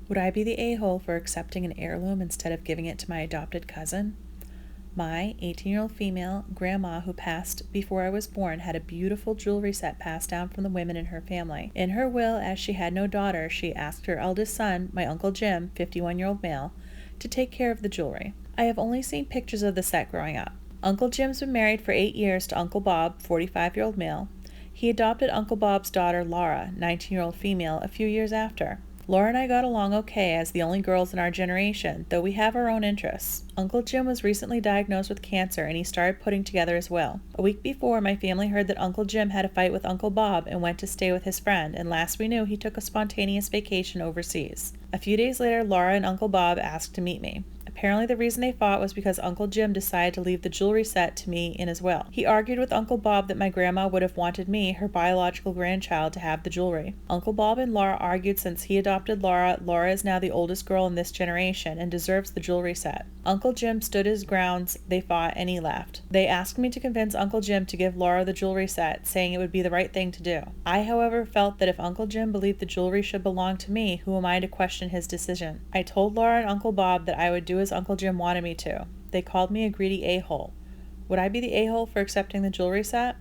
Would I be the a-hole for accepting an heirloom instead of giving it to my adopted cousin? My 18-year-old female grandma who passed before I was born had a beautiful jewelry set passed down from the women in her family. In her will, as she had no daughter, she asked her eldest son, my Uncle Jim, 51-year-old male, to take care of the jewelry. I have only seen pictures of the set growing up. Uncle Jim's been married for 8 years to Uncle Bob, 45-year-old male. He adopted Uncle Bob's daughter, Laura, 19-year-old female, a few years after. Laura and I got along okay as the only girls in our generation, though we have our own interests. Uncle Jim was recently diagnosed with cancer and he started putting together his will. A week before, my family heard that Uncle Jim had a fight with Uncle Bob and went to stay with his friend, and last we knew he took a spontaneous vacation overseas. A few days later, Laura and Uncle Bob asked to meet me. Apparently the reason they fought was because Uncle Jim decided to leave the jewelry set to me in his will. He argued with Uncle Bob that my grandma would have wanted me, her biological grandchild, to have the jewelry. Uncle Bob and Laura argued since he adopted Laura. Laura is now the oldest girl in this generation and deserves the jewelry set. Uncle Jim stood his grounds, they fought, and he left. They asked me to convince Uncle Jim to give Laura the jewelry set, saying it would be the right thing to do. I, however, felt that if Uncle Jim believed the jewelry should belong to me, who am I to question his decision? I told Laura and Uncle Bob that I would do as Uncle Jim wanted me to. They called me a greedy a-hole. Would I be the a-hole for accepting the jewelry set?